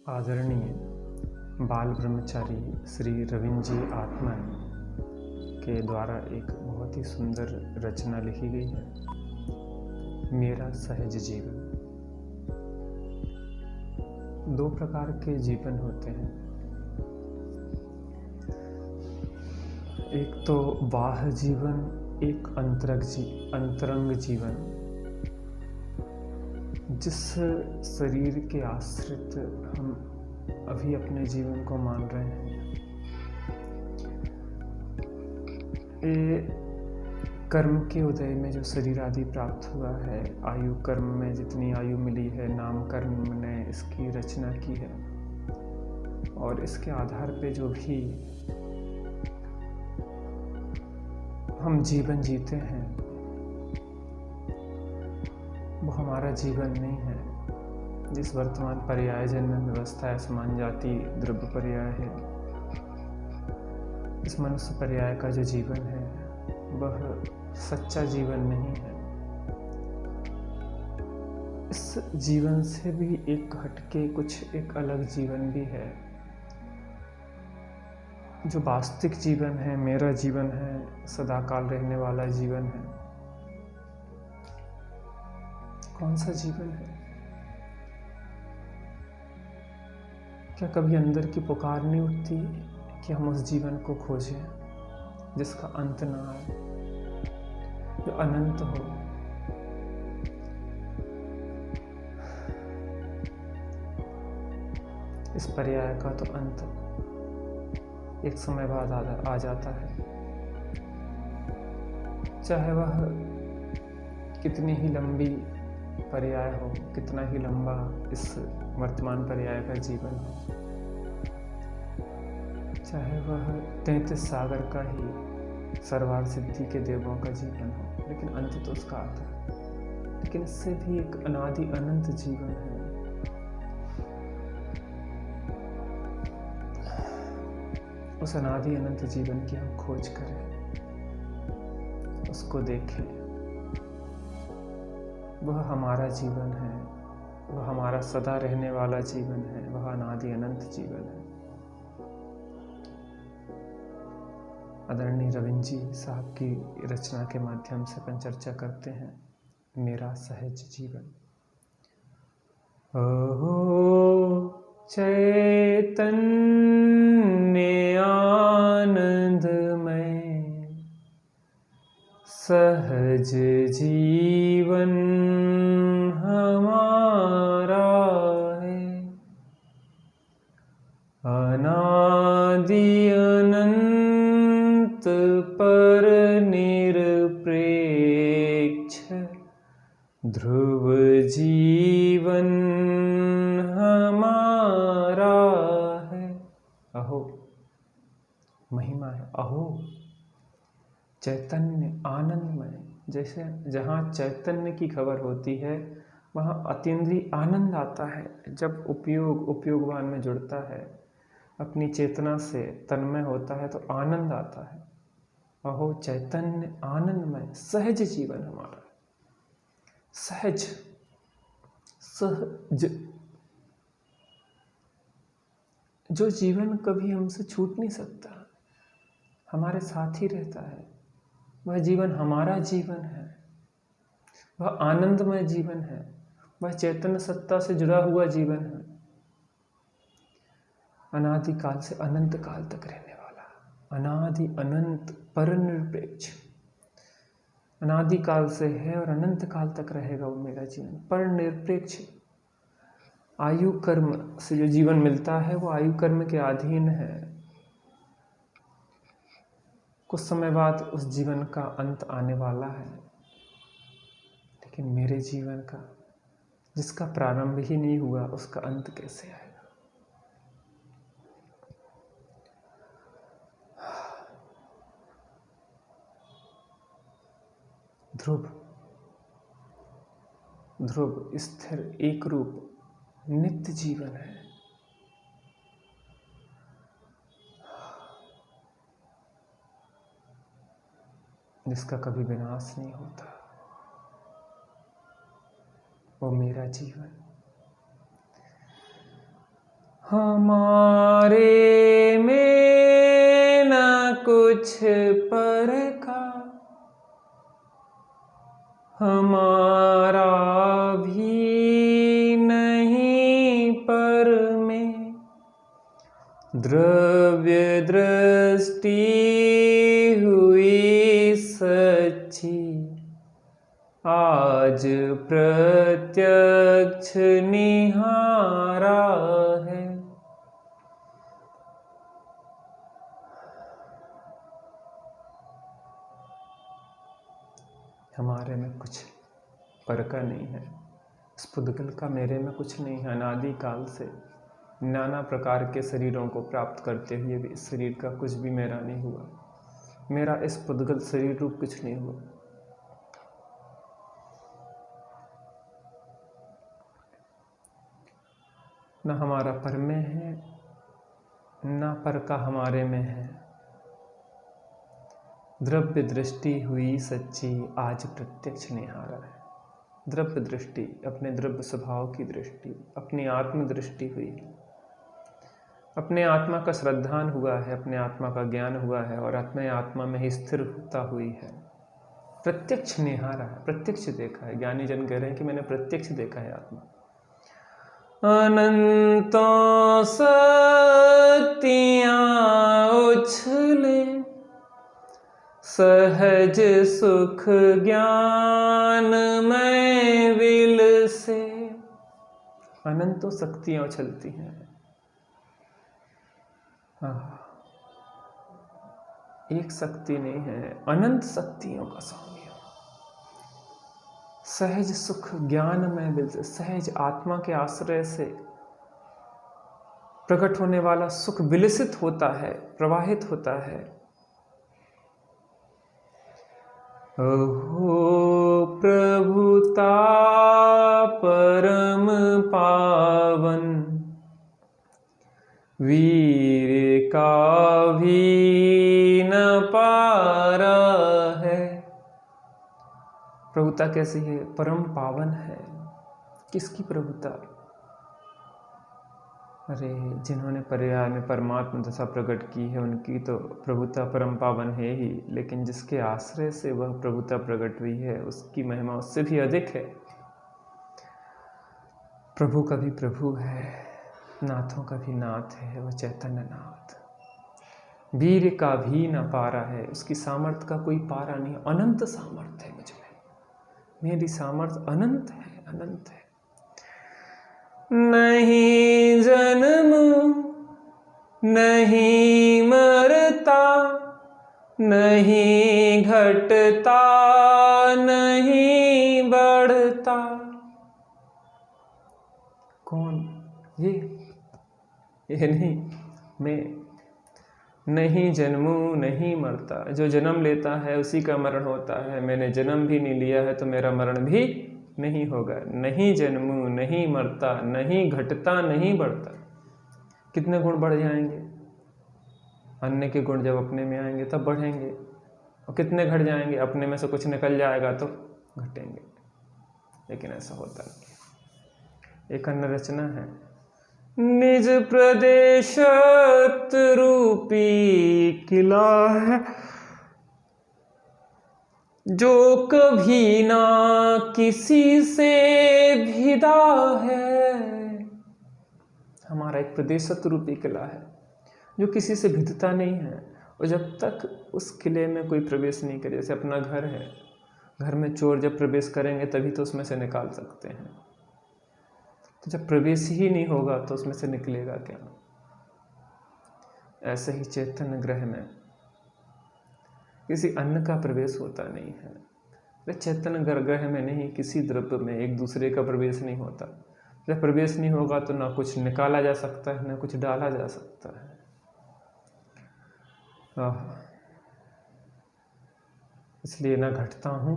आदरणीय बाल ब्रह्मचारी श्री रविंद्र जी आत्मन के द्वारा एक बहुत ही सुंदर रचना लिखी गई है, मेरा सहज जीवन। दो प्रकार के जीवन होते हैं, एक तो बाह्य जीवन, एक अंतरंग जीवन, जिस शरीर के आश्रित हम अभी अपने जीवन को मान रहे हैं। ये कर्म के उदय में जो शरीर आदि प्राप्त हुआ है, आयु कर्म में जितनी आयु मिली है, नाम कर्म ने इसकी रचना की है, और इसके आधार पे जो भी हम जीवन जीते हैं वो हमारा जीवन नहीं है। जिस वर्तमान पर्याय जन्म व्यवस्था है, समान जाति द्रव्य पर्याय है, इस मनुष्य पर्याय का जो जीवन है वह सच्चा जीवन नहीं है। इस जीवन से भी एक हटके कुछ एक अलग जीवन भी है, जो वास्तविक जीवन है, मेरा जीवन है, सदाकाल रहने वाला जीवन है। कौन सा जीवन है? क्या कभी अंदर की पुकार नहीं उठती कि हम उस जीवन को खोजें जिसका अंत ना आए, जो अनंत हो? इस पर्याय का तो अंत एक समय बाद आ जाता है, चाहे वह कितनी ही लंबी पर्याय हो, कितना ही लंबा इस वर्तमान पर्याय का जीवन हो, चाहे वह 33 सागर का ही सर्वार्थ सिद्धि के देवों का जीवन हो, लेकिन अंत तो उसका आता है। लेकिन इससे भी एक अनादि अनंत जीवन है। उस अनादि अनंत जीवन की हम खोज करें, उसको देखें। वह हमारा जीवन है, वह हमारा सदा रहने वाला जीवन है, वह अनादि अनंत जीवन है। आदरणीय रविंद्र जी साहब की रचना के माध्यम से अपन चर्चा करते हैं, मेरा सहज जीवन। ओहो चैतन्य आनंदमय सहज जीवन हमारा है, अनादि अनंत पर निरपेक्ष ध्रुव जीवन हमारा है। अहो महिमा है, अहो चैतन्य आनंदमय। जैसे जहाँ चैतन्य की खबर होती है वहाँ अतीन्द्रिय आनंद आता है। जब उपयोगवान में जुड़ता है, अपनी चेतना से तन्मय होता है तो आनंद आता है। अहो चैतन्य आनंदमय सहज जीवन हमारा, सहज जो जीवन कभी हमसे छूट नहीं सकता, हमारे साथ ही रहता है। वह जीवन हमारा जीवन है, वह आनंदमय जीवन है, वह चैतन्य सत्ता से जुड़ा हुआ जीवन है, अनादि काल से अनंत काल तक रहने वाला, अनादि अनंत परनिरपेक्ष, अनादि काल से है और अनंत काल तक रहेगा वो मेरा जीवन। परनिरपेक्ष, आयु कर्म से जो जीवन मिलता है वो आयु कर्म के अधीन है। कुछ समय बाद उस जीवन का अंत आने वाला है, लेकिन मेरे जीवन का, जिसका प्रारंभ ही नहीं हुआ, उसका अंत कैसे आएगा? ध्रुव स्थिर एक रूप नित्य जीवन है। जिसका कभी विनाश नहीं होता, वो मेरा जीवन। हमारे में न कुछ पर का, हमारा भी नहीं पर में। द्रव्य दृष्टि हुई सच्ची, आज प्रत्यक्ष निहारा है। हमारे में कुछ पर का नहीं है, इस पुद्गल का मेरे में कुछ नहीं है। अनादि काल से नाना प्रकार के शरीरों को प्राप्त करते हुए भी इस शरीर का कुछ भी मेरा नहीं हुआ। मेरा इस पुद्गल शरीर रूप कुछ नहीं हुआ। न हमारा पर में है, न पर का हमारे में है। द्रव्य दृष्टि हुई सच्ची, आज प्रत्यक्ष निहारा है। द्रव्य दृष्टि, अपने द्रव्य स्वभाव की दृष्टि, अपनी आत्म दृष्टि हुई, अपने आत्मा का श्रद्धान हुआ है, अपने आत्मा का ज्ञान हुआ है और अपने आत्मा में ही स्थिर होता हुई है। प्रत्यक्ष निहारा है, प्रत्यक्ष देखा है। ज्ञानी जन कह रहे हैं कि मैंने प्रत्यक्ष देखा है आत्मा। अनंतों सत्तियां उछले, सहज सुख ज्ञान में विल से। अनंतों शक्तियां उछलती हैं। एक शक्ति नहीं है, अनंत शक्तियों का स्वामी। सहज सुख ज्ञान में विल से, सहज आत्मा के आश्रय से प्रकट होने वाला सुख विलसित होता है, प्रवाहित होता है। अहो प्रभुता परम पावन, वीर का भी न पारा है। प्रभुता कैसी है? परम पावन है। किसकी प्रभुता? अरे जिन्होंने पर्याय में परमात्मा दशा प्रकट की है उनकी तो प्रभुता परम पावन है ही, लेकिन जिसके आश्रय से वह प्रभुता प्रकट हुई है उसकी महिमा उससे भी अधिक है। प्रभु का भी प्रभु है, नाथों का भी नाथ है, वह चैतन्य नाथ। वीर का भी न पारा है, उसकी सामर्थ्य का कोई पारा नहीं। अनंत सामर्थ्य है मुझ में, मेरी सामर्थ्य अनंत है, अनंत है। नहीं जन्म नहीं मरता, नहीं घटता नहीं बढ़ता। कौन? ये नहीं, मैं। नहीं जन्मूं नहीं मरता, जो जन्म लेता है उसी का मरण होता है। मैंने जन्म भी नहीं लिया है तो मेरा मरण भी नहीं होगा। नहीं जन्मूं नहीं मरता, नहीं घटता नहीं बढ़ता। कितने गुण बढ़ जाएंगे? अन्य के गुण जब अपने में आएंगे तब बढ़ेंगे, और कितने घट जाएंगे? अपने में से कुछ निकल जाएगा तो घटेंगे। लेकिन ऐसा होता नहीं। एक अन्य रचना है, निज प्रदेशत रूपी किला है, जो कभी ना किसी से भिदा है। हमारा एक प्रदेशत रूपी किला है जो किसी से भिदता नहीं है, और जब तक उस किले में कोई प्रवेश नहीं करे, जैसे अपना घर है, घर में चोर जब प्रवेश करेंगे तभी तो उसमें से निकाल सकते हैं। तो जब प्रवेश ही नहीं होगा तो उसमें से निकलेगा क्या? ऐसे ही चैतन्य ग्रह में किसी अन्न का प्रवेश होता नहीं है। चैतन्य ग्रह में नहीं, किसी द्रव्य में एक दूसरे का प्रवेश नहीं होता। जब प्रवेश नहीं होगा तो ना कुछ निकाला जा सकता है ना कुछ डाला जा सकता है। इसलिए ना घटता हूँ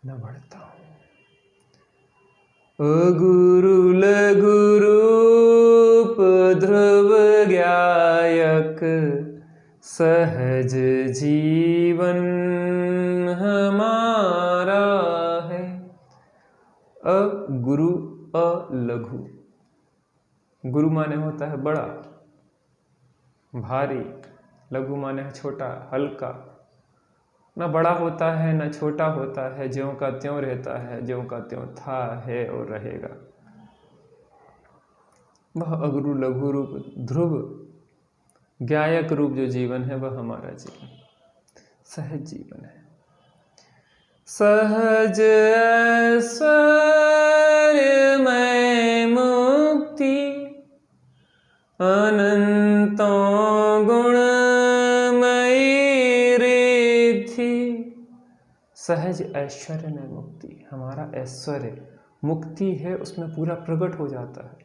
न बढ़ता हूँ। गुरु लघु रूप ध्रुव ज्ञायक, सहज जीवन हमारा है। गुरु लघु, गुरु माने होता है बड़ा, भारी, लघु माने है छोटा, हल्का। ना बड़ा होता है ना छोटा होता है, ज्यों का त्यों रहता है, ज्यों का त्यों था, है और रहेगा। वह अगुरु लघु रूप ध्रुव ज्ञायक रूप जो जीवन है वह हमारा जीवन सहज जीवन है। सहज ऐश्वर्यमय मुक्ति अनंतों गुणमयी रिद्धि। सहज ऐश्वर्य में मुक्ति, हमारा ऐश्वर्य मुक्ति है, उसमें पूरा प्रकट हो जाता है।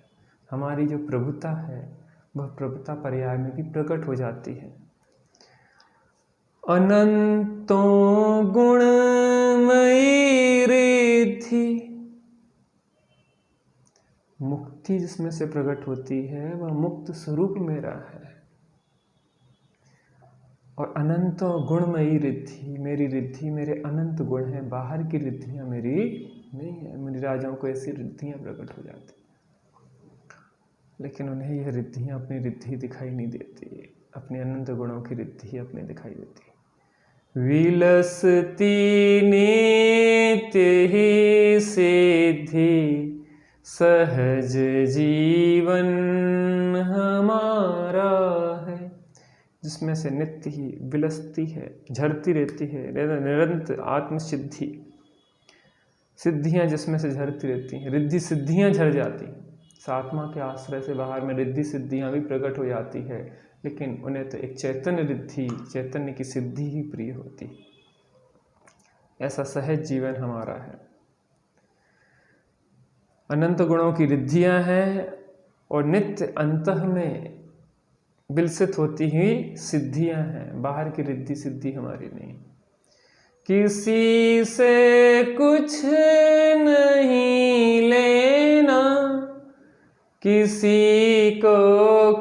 हमारी जो प्रभुता है वह प्रभुता पर्याय में भी प्रकट हो जाती है। अनंतों गुणमयी रिद्धि, मुक्ति जिसमें से प्रकट होती है वह मुक्त स्वरूप मेरा है। और अनंत गुणमयी रिद्धि, मेरी रिद्धि मेरे अनंत गुण हैं, बाहर की रिद्धियां मेरी नहीं है। मुनि राजाओं को ऐसी रिद्धियां प्रकट हो जाती, लेकिन उन्हें यह रिद्धियां अपनी रिद्धि दिखाई नहीं देती, अपने अनंत गुणों की रिद्धि अपने दिखाई देती। विलसती नित्य ही सिद्धि सहज जीवन हमारा है, जिसमें से नित्य ही विलसती है, झरती रहती है, निरंतर आत्मसिद्धि, सिद्धियां जिसमें से झरती रहती हैं, रिद्धि सिद्धियां झर जाती हैं। आत्मा के आश्रय से बाहर में रिद्धि सिद्धियां भी प्रकट हो जाती है, लेकिन उन्हें तो एक चैतन्य रिद्धि, चैतन्य की सिद्धि ही प्रिय होती। ऐसा सहज जीवन हमारा है। अनंत गुणों की रिद्धियां हैं और नित्य अंतः में विलसित होती हुई सिद्धियां हैं, बाहर की रिद्धि सिद्धि हमारी नहीं। किसी से कुछ नहीं लेना, किसी को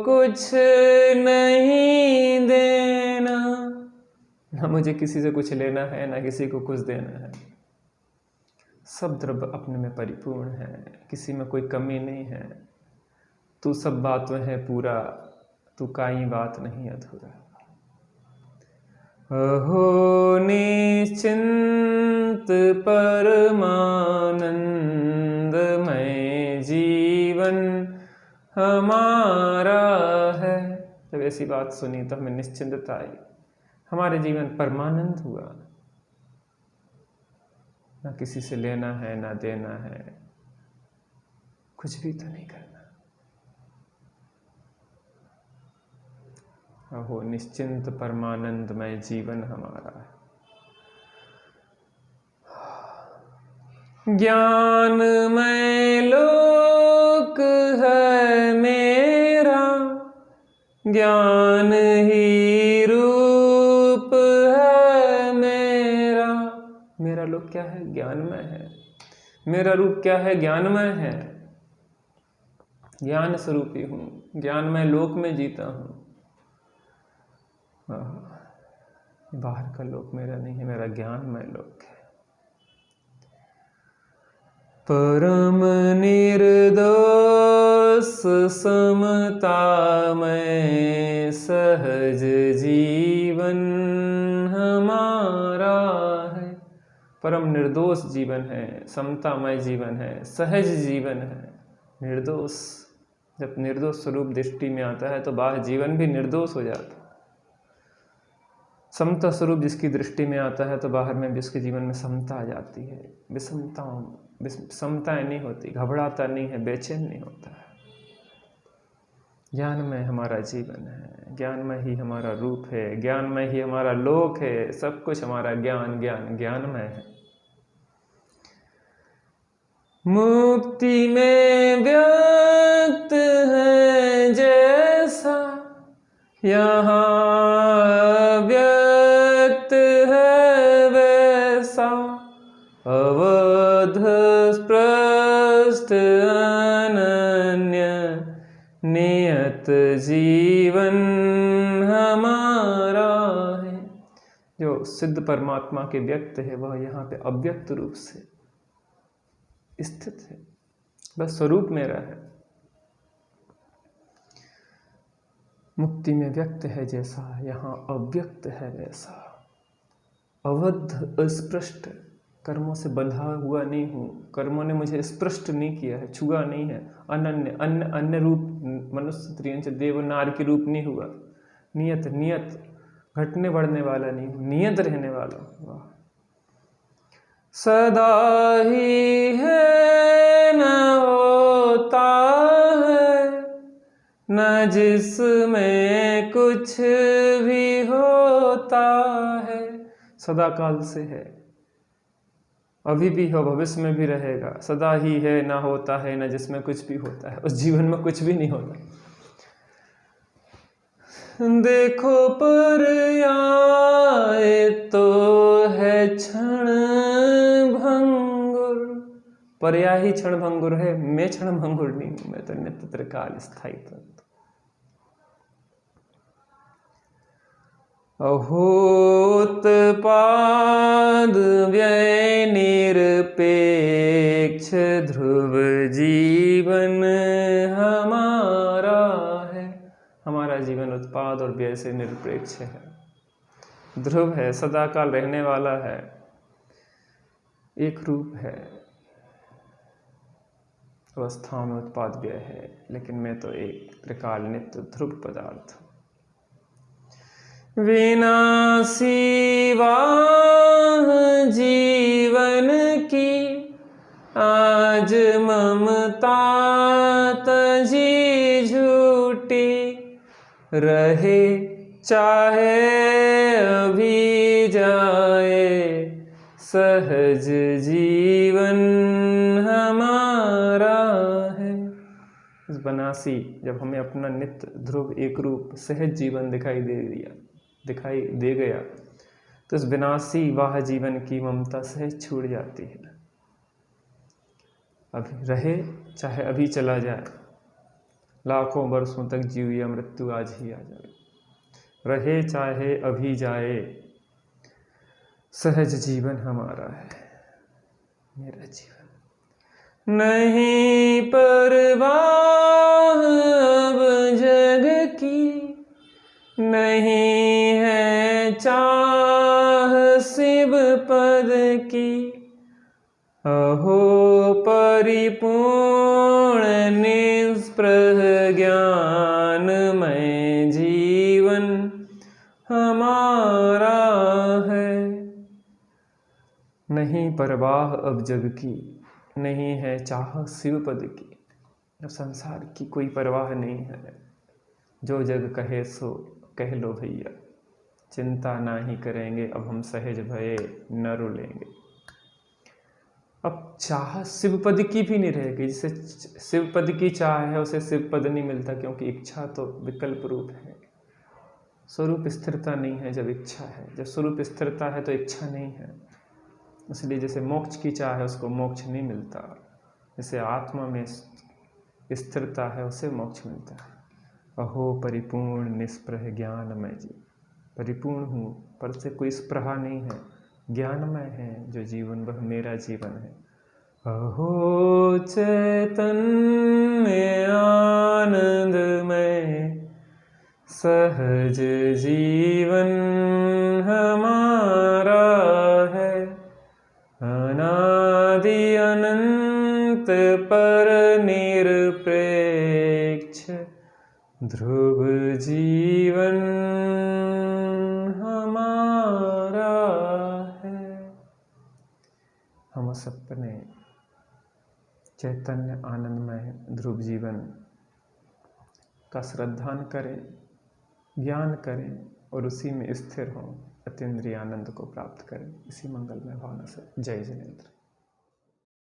कुछ नहीं देना। ना मुझे किसी से कुछ लेना है ना किसी को कुछ देना है। सब द्रव्य अपने में परिपूर्ण है, किसी में कोई कमी नहीं है। तू सब बात में है पूरा, तू काई बात नहीं अधूरा। अहो निश्चिंत परमानंदमय जीवन हमारा है। जब ऐसी बात सुनी तो हमें निश्चिंतता आई, हमारे जीवन परमानंद हुआ। ना किसी से लेना है ना देना है, कुछ भी तो नहीं करना। अहो निश्चिंत परमानंदमय जीवन हमारा है। ज्ञानमय लोक है मेरा, ज्ञान ही रूप है मेरा। मेरा लोक क्या है? ज्ञानमय है। मेरा रूप क्या है? ज्ञानमय है। ज्ञान स्वरूपी हूँ, ज्ञानमय लोक में जीता हूँ। बाहर का लोक मेरा नहीं है, मेरा ज्ञानमय लोक है। परम निर्दोष समतामय सहज जीवन हमारा है। परम निर्दोष जीवन है, समतामय जीवन है, सहज जीवन है। निर्दोष, जब निर्दोष स्वरूप दृष्टि में आता है तो बाह्य जीवन भी निर्दोष हो जाता है। समता स्वरूप जिसकी दृष्टि में आता है तो बाहर में भी उसके जीवन में समता आ जाती है। समताएं नहीं होती, घबराता नहीं है, बेचैन नहीं होता है। ज्ञानमय हमारा जीवन है, ज्ञानमय ही हमारा रूप है, ज्ञानमय ही हमारा लोक है। सब कुछ हमारा ज्ञान ज्ञान ज्ञानमय है। मुक्ति में व्यक्त है जैसा यहाँ व्यक्त है वैसा, अवध स्पष्ट अनन्य नियत जीवन हमारा है। जो सिद्ध परमात्मा के व्यक्त है वह यहाँ पे अव्यक्त रूप से स्थित है, बस स्वरूप मेरा है। मुक्ति में व्यक्त है जैसा, यहाँ अव्यक्त है वैसा। अवध अस्पृष्ट, कर्मों से बंधा हुआ नहीं हूँ, कर्मों ने मुझे स्पृष्ट नहीं किया है, छुआ नहीं है। अनन्य, अन्य अन्य रूप, मनुष्य त्रियंच देव नार के रूप नहीं हुआ। नियत, नियत घटने बढ़ने वाला नहीं हूँ, नियत रहने वाला हूँ। वाह। सदा ही है न होता है, न जिसमें कुछ भी होता है। सदा काल से है, अभी भी हो, भविष्य में भी रहेगा। सदा ही है, ना होता है, ना जिसमें कुछ भी होता है। उस जीवन में कुछ भी नहीं होता। देखो पर आए तो है क्षण भंगुर, पर्या ही क्षण भंगुर है, मैं क्षण भंगुर नहीं हूं, मैं तो नित्य त्रिकाल स्थायी तत्व। अहोत्पाद व्यय निरपेक्ष ध्रुव जीवन हमारा है। हमारा जीवन उत्पाद और व्यय से निरपेक्ष है, ध्रुव है, सदा काल रहने वाला है, एक रूप है। अवस्थाओं में उत्पाद व्यय है, लेकिन मैं तो एक त्रिकाल नित्य ध्रुव पदार्थ हूं। विनाशी वाह जीवन की आज ममता तजी झूठी, रहे चाहे अभी जाए सहज जीवन हमारा है। इस बनासी जब हमें अपना नित्य ध्रुव एक रूप सहज जीवन दिखाई दे गया, तो इस विनाशी वाह जीवन की ममता सहज छूट जाती है। अभी रहे चाहे अभी चला जाए, लाखों वर्षों तक जीव या मृत्यु आज ही आ जाए, रहे चाहे अभी जाए सहज जीवन हमारा है, मेरा जीवन। नहीं परवाह अब जग की, नहीं है चाह शिव पद की, अहो परिपूर्ण निष्प्रह ज्ञानमय जीवन हमारा है। नहीं परवाह अब जग की, नहीं है चाह शिव पद की। अब संसार की कोई परवाह नहीं है, जो जग कहे सो कह लो भैया, चिंता ना ही करेंगे, अब हम सहज भये न रुलेंगे। अब चाह शिव पद की भी नहीं रहेगी। जिसे शिव पद की चाह है उसे शिव पद नहीं मिलता, क्योंकि इच्छा तो विकल्प रूप है, स्वरूप स्थिरता नहीं है जब इच्छा है। जब स्वरूप स्थिरता है तो इच्छा नहीं है। इसलिए जैसे मोक्ष की चाह है उसको मोक्ष नहीं मिलता, जैसे आत्मा में स्थिरता है उसे मोक्ष मिलता है। अहो परिपूर्ण निष्प्रह ज्ञानमय जी, परिपूर्ण हूँ पर से कोई स्प्रहा नहीं है, ज्ञानमय है जो जीवन वह मेरा जीवन है। अहो चैतन्य आनंदमय सहज जीवन हमारा है, अनादि अनंत पर निरपेक्ष ध्रुव जीवन हमारा है। हम सपने चैतन्य आनंदमय ध्रुव जीवन का श्रद्धान करें, ज्ञान करें और उसी में स्थिर हों, अतीन्द्रिय आनंद को प्राप्त करें। इसी मंगलमय भावना से जय जिनेंद्र।